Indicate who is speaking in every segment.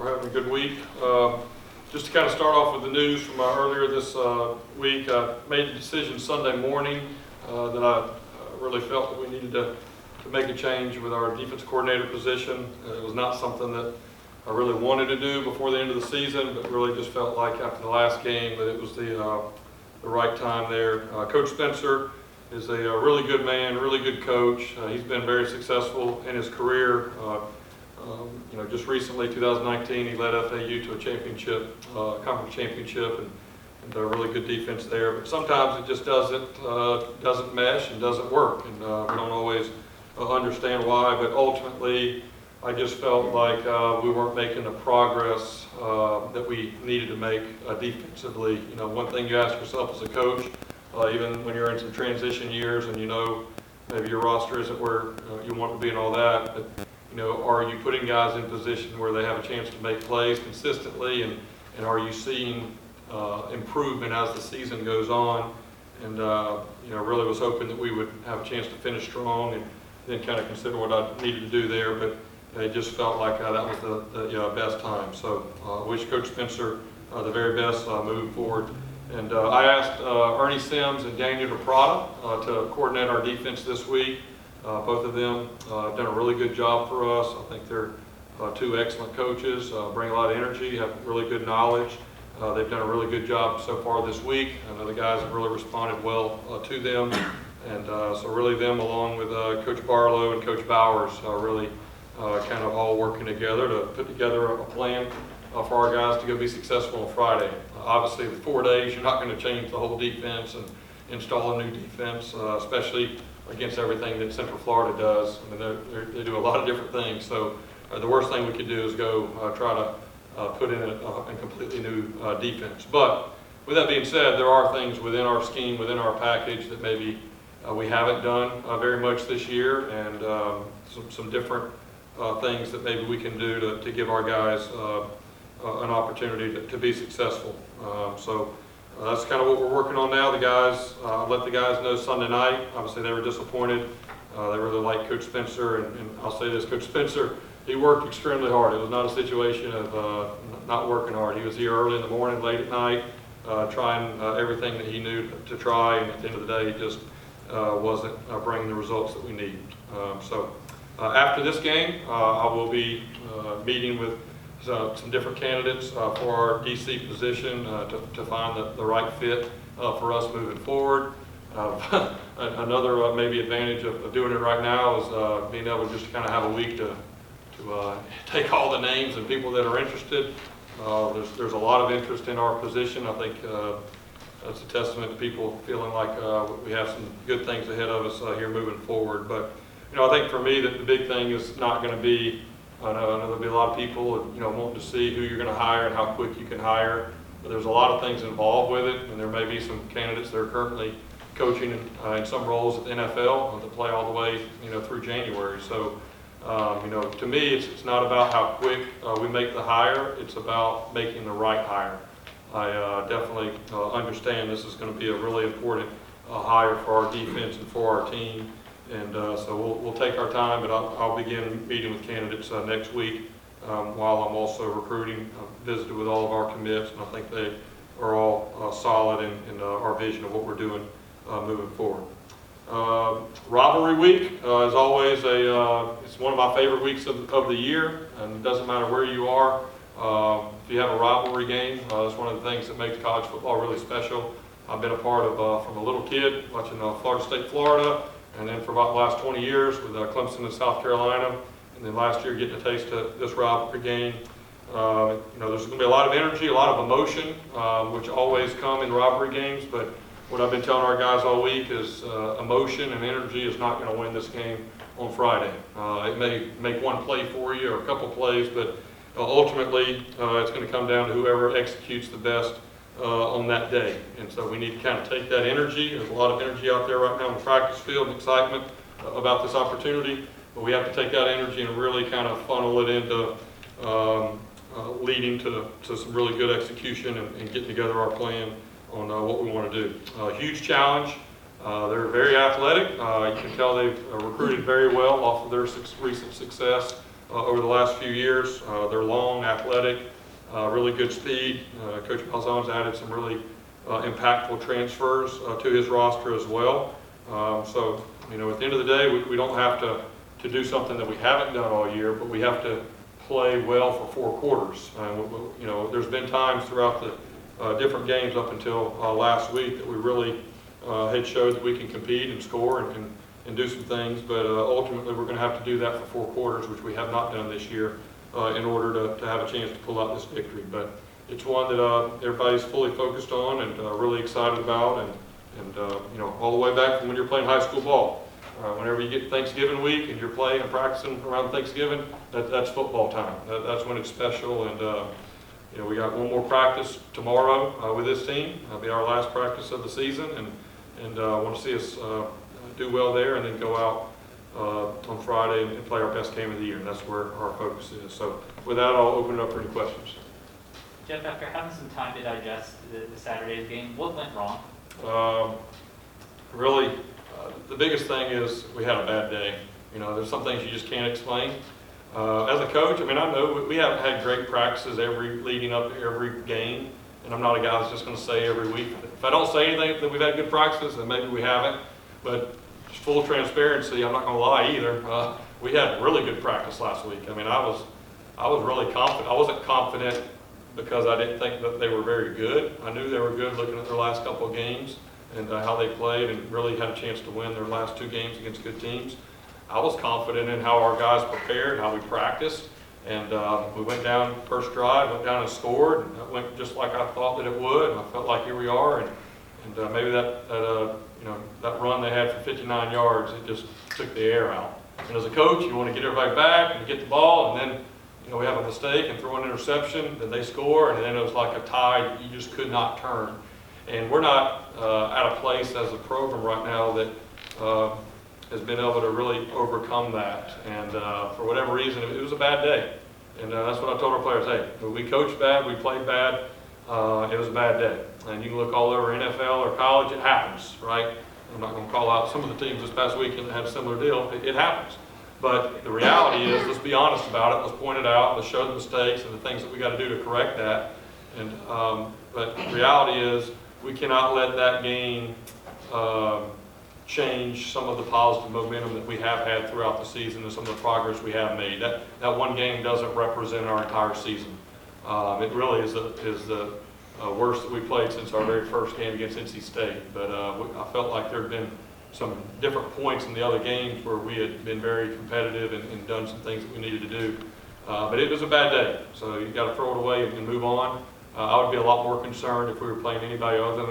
Speaker 1: we're having a good week. Just to kind of start off with the news from earlier this week, I made the decision Sunday morning that I really felt that we needed to make a change with our defense coordinator position. It was not something that I really wanted to do before the end of the season, but really just felt like after the last game that it was the right time there. Coach Spencer is a really good man, really good coach. He's been very successful in his career. Just recently, 2019, he led FAU to a championship, conference championship, and a really good defense there. But sometimes it just doesn't mesh and doesn't work, and we don't always understand why. But ultimately, I just felt like we weren't making the progress that we needed to make defensively. One thing you ask yourself as a coach, even when you're in some transition years and maybe your roster isn't where you want to be and all that, but are you putting guys in position where they have a chance to make plays consistently, and are you seeing improvement as the season goes on? And really was hoping that we would have a chance to finish strong and then kind of consider what I needed to do there, but it just felt like that was the best time. So I wish Coach Spencer the very best moving forward. And I asked Ernie Sims and Daniel DePrada to coordinate our defense this week. Both of them have done a really good job for us. I think they're two excellent coaches, bring a lot of energy, have really good knowledge. They've done a really good job so far this week. I know the guys have really responded well to them. And so really them along with Coach Barlow and Coach Bowers really kind of all working together to put together a plan for our guys to go be successful on Friday. Obviously, with 4 days, you're not going to change the whole defense and install a new defense, especially against everything that Central Florida does. I mean, they do a lot of different things. So the worst thing we could do is go try to put in a completely new defense. But with that being said, there are things within our scheme, within our package that maybe we haven't done very much this year, and some different things that maybe we can do to give our guys an opportunity to be successful. So that's kind of what we're working on now. The guys, let the guys know Sunday night. Obviously, they were disappointed. They really like Coach Spencer, and I'll say this, Coach Spencer, he worked extremely hard. It was not a situation of not working hard. He was here early in the morning, late at night, trying everything that he knew to try, and at the end of the day, he just wasn't bringing the results that we need. So after this game, I will be meeting with some different candidates for our DC position to find the right fit for us moving forward. Another maybe advantage of doing it right now is being able to just kind of have a week to take all the names and people that are interested. There's a lot of interest in our position. I think that's a testament to people feeling like we have some good things ahead of us here moving forward. But I think for me that the big thing is not going to be, I know there'll be a lot of people wanting to see who you're going to hire and how quick you can hire. But there's a lot of things involved with it, and there may be some candidates that are currently coaching in some roles at the NFL that play all the way through January. So to me, it's not about how quick we make the hire. It's about making the right hire. I definitely understand this is going to be a really important hire for our defense and for our team. And so we'll take our time, but I'll begin meeting with candidates next week while I'm also recruiting. I've visited with all of our commits, and I think they are all solid in our vision of what we're doing moving forward. Rivalry week is always it's one of my favorite weeks of the year, and it doesn't matter where you are. If you have a rivalry game, that's one of the things that makes college football really special. I've been a part of from a little kid watching Florida State, Florida, and then for about the last 20 years with Clemson and South Carolina, and then last year getting a taste of this rivalry game. There's going to be a lot of energy, a lot of emotion, which always come in rivalry games, but what I've been telling our guys all week is emotion and energy is not going to win this game on Friday. It may make one play for you or a couple plays, but ultimately it's going to come down to whoever executes the best on that day. And so we need to kind of take that energy. There's a lot of energy out there right now in the practice field and excitement about this opportunity, but we have to take that energy and really kind of funnel it into leading to some really good execution and getting together our plan on what we want to do. Huge challenge. They're very athletic. You can tell they've recruited very well off of their recent success over the last few years. They're long, athletic, really good speed. Coach Malzone's added some really impactful transfers to his roster as well. So, you know, at the end of the day, we don't have to do something that we haven't done all year, but we have to play well for 4 quarters. You know, there's been times throughout the different games up until last week that we really had showed that we can compete and score and do some things, but ultimately we're going to have to do that for 4 quarters, which we have not done this year in order to have a chance to pull out this victory. But it's one that everybody's fully focused on and really excited about, and you know, all the way back from when you're playing high school ball. Whenever you get Thanksgiving week and you're playing and practicing around Thanksgiving, that's football time. That's when it's special. And you know, we got one more practice tomorrow with this team. It'll be our last practice of the season, and want to see us do well there, and then go out on Friday and play our best game of the year. That's where our focus is. So with that, I'll open it up for any questions.
Speaker 2: Jeff, after having some time to digest the Saturday's game, what went wrong?
Speaker 1: Really, the biggest thing is we had a bad day. You know, there's some things you just can't explain. As a coach, I mean, I know we haven't had great practices leading up to every game, and I'm not a guy that's just going to say every week. If I don't say anything that we've had good practices, then maybe we haven't. But just full transparency, I'm not going to lie either. We had really good practice last week. I mean, I was really confident. I wasn't confident because I didn't think that they were very good. I knew they were good looking at their last couple of games and how they played, and really had a chance to win their last 2 games against good teams. I was confident in how our guys prepared, how we practiced, and we went down first drive, went down and scored, and it went just like I thought that it would, and I felt like here we are, and maybe that you know, that run they had for 59 yards, it just took the air out. And as a coach, you want to get everybody back and get the ball, and then you know, we have a mistake and throw an interception, then they score, and then it was like a tide you just could not turn. And we're not at a place as a program right now that has been able to really overcome that. And for whatever reason, it was a bad day. And that's what I told our players, hey, we coached bad, we played bad, it was a bad day. And you can look all over NFL or college, it happens, right? I'm not going to call out some of the teams this past weekend that had a similar deal. It happens. But the reality is, let's be honest about it, let's point it out, let's show the mistakes and the things that we got to do to correct that. And but the reality is, we cannot let that game change some of the positive momentum that we have had throughout the season and some of the progress we have made. That one game doesn't represent our entire season. It really is the worst that we played since our very first game against NC State. But I felt like there had been some different points in the other games where we had been very competitive and done some things that we needed to do. But it was a bad day, so you got to throw it away and move on. I would be a lot more concerned if we were playing anybody other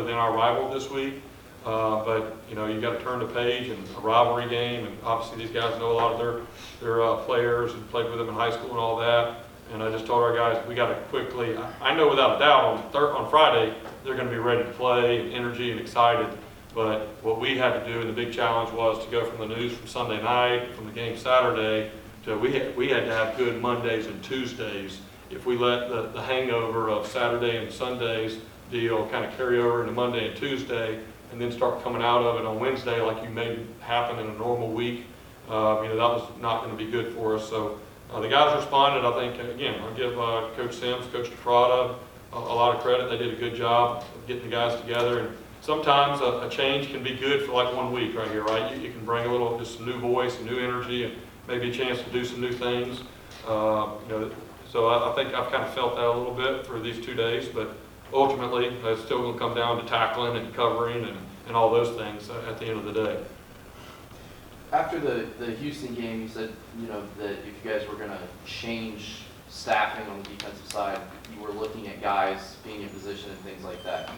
Speaker 1: than our rival this week. But you know, you got to turn the page, and a rivalry game, and obviously these guys know a lot of their players and played with them in high school and all that. And I just told our guys, we got to quickly. I know without a doubt on Friday they're going to be ready to play and energy and excited. But what we had to do, and the big challenge was to go from the news from Sunday night, from the game Saturday, to we had to have good Mondays and Tuesdays. If we let the hangover of Saturday and Sunday's deal kind of carry over into Monday and Tuesday, and then start coming out of it on Wednesday like you made happen in a normal week, you know, that was not going to be good for us. So the guys responded. I think, again, I'll give Coach Sims, Coach DeFrada a lot of credit. They did a good job of getting the guys together. And sometimes a change can be good for like 1 week right here, right? You can bring a little, just a new voice, a new energy, and maybe a chance to do some new things. You know, so I think I've kind of felt that a little bit for these 2 days, but ultimately it's still going to come down to tackling and covering and all those things at the end of the day.
Speaker 3: After the Houston game, you said, you know, that if you guys were going to change staffing on the defensive side, you were looking at guys being in position and things like that.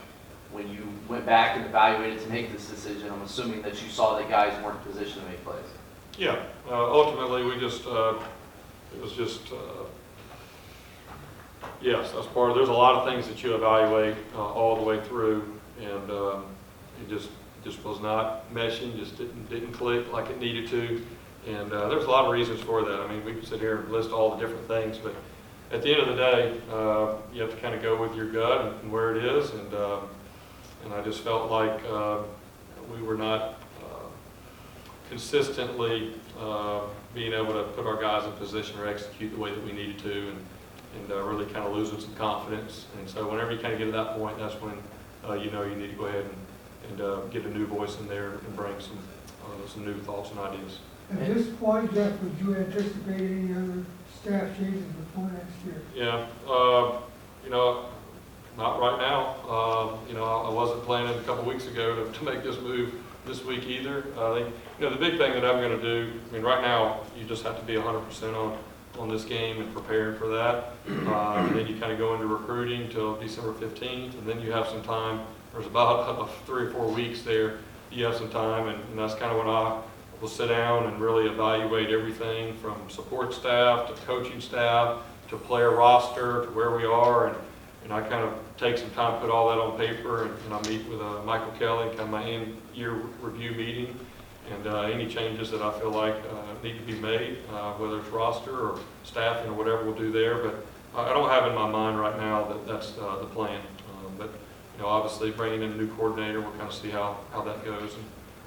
Speaker 3: When you went back and evaluated to make this decision, I'm assuming that you saw that guys weren't in position to make plays.
Speaker 1: Yeah, ultimately we just, it was just, yes, that's part of, there's a lot of things that you evaluate all the way through, and it just was not meshing, just didn't click like it needed to, and there's a lot of reasons for that. I mean, we could sit here and list all the different things, but at the end of the day, you have to kind of go with your gut and where it is, and I just felt like we were not consistently being able to put our guys in position or execute the way that we needed to, and really kind of losing some confidence. And so whenever you kind of get to that point, that's when you know you need to go ahead and get a new voice in there and bring some new thoughts and ideas.
Speaker 4: At this point, Jeff, would you anticipate any other staff changes before next year?
Speaker 1: Yeah, you know, not right now. You know, I wasn't planning a couple weeks ago to make this move this week either. I think, you know, the big thing that I'm going to do, I mean, right now, you just have to be 100% on this game and preparing for that. And then you kind of go into recruiting till December 15th, and then you have some time. There's about 3 or 4 weeks there. You have some time, and that's kind of when I will sit down and really evaluate everything from support staff to coaching staff to player roster to where we are, and I kind of take some time to put all that on paper, and I meet with Michael Kelly, kind of my end-year review meeting, and any changes that I feel like need to be made, whether it's roster or staffing or whatever we'll do there. But I don't have in my mind right now that that's the plan. But you know, obviously bringing in a new coordinator, we'll kind of see how that goes.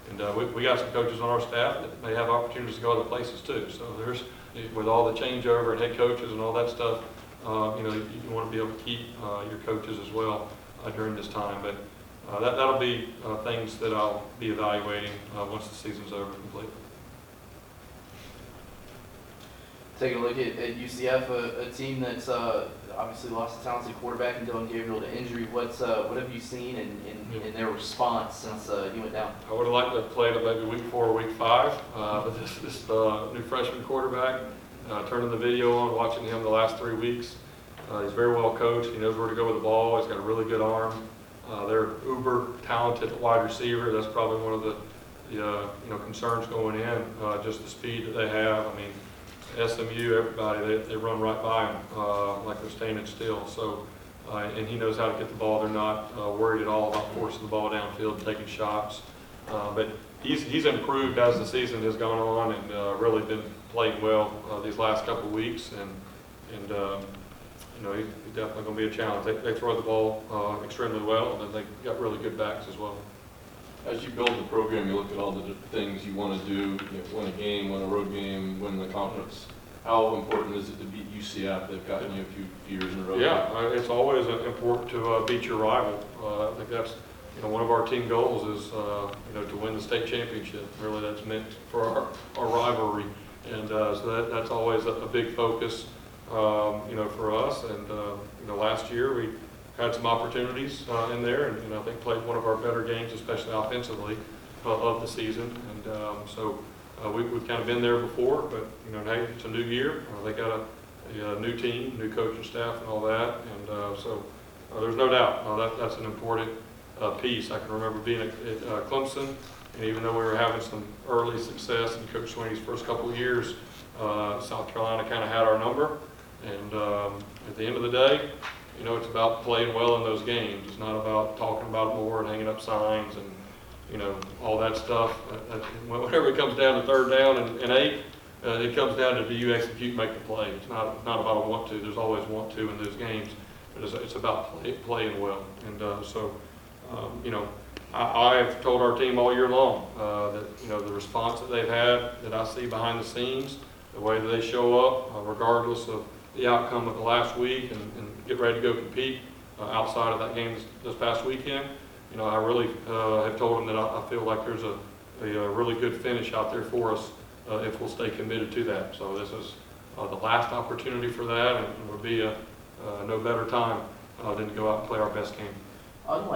Speaker 1: And we got some coaches on our staff that may have opportunities to go other places too. So there's, with all the changeover and head coaches and all that stuff, you know, you want to be able to keep your coaches as well during this time. But that'll be things that I'll be evaluating once the season's over completely.
Speaker 3: Take a look at UCF, a team that's obviously lost a talented quarterback and Dylan Gabriel to injury. What have you seen in their response since he went down?
Speaker 1: I would have liked to have played maybe week 4 or week 5, but this new freshman quarterback, turning the video on, watching him the last 3 weeks. He's very well coached. He knows where to go with the ball. He's got a really good arm. They're uber talented wide receiver. That's probably one of the you know, concerns going in, just the speed that they have. I mean, SMU, everybody, they run right by him like they're standing still. So, and he knows how to get the ball. They're not worried at all about forcing the ball downfield and taking shots. But he's improved as the season has gone on, and really been playing well these last couple of weeks. And you know, he's definitely going to be a challenge. They throw the ball extremely well, and they got really good backs as well.
Speaker 5: As you build the program, you look at all the different things you want to do, you know, win a game, win a road game, win the conference. How important is it to beat UCF? They've gotten you a few years in a row.
Speaker 1: Yeah, it's always important to beat your rival. I think that's, you know, one of our team goals is, you know, to win the state championship. Really, that's meant for our rivalry. And so that's always a big focus, you know, for us. And, you know, last year we had some opportunities in there, and I think played one of our better games, especially offensively, of the season. And so we've kind of been there before, but you know, hey, it's a new year. They got a new team, new coaching staff, and all that. And so there's no doubt that's an important piece. I can remember being at Clemson, and even though we were having some early success in Coach Sweeney's first couple of years, South Carolina kind of had our number. And at the end of the day, you know, it's about playing well in those games. It's not about talking about it more and hanging up signs and, you know, all that stuff. Whenever it comes down to 3rd down and 8, it comes down to do you execute, make the play. It's not about a want to. There's always want to in those games, but it's about playing well. And so, you know, I've told our team all year long that, you know, the response that they've had, that I see behind the scenes, the way that they show up, regardless of the outcome of the last week, and get ready to go compete outside of that game this past weekend. You know, I really have told them that I feel like there's a really good finish out there for us if we'll stay committed to that. So this is the last opportunity for that, and it would be no better time than to go out and play our best game.
Speaker 3: Unlike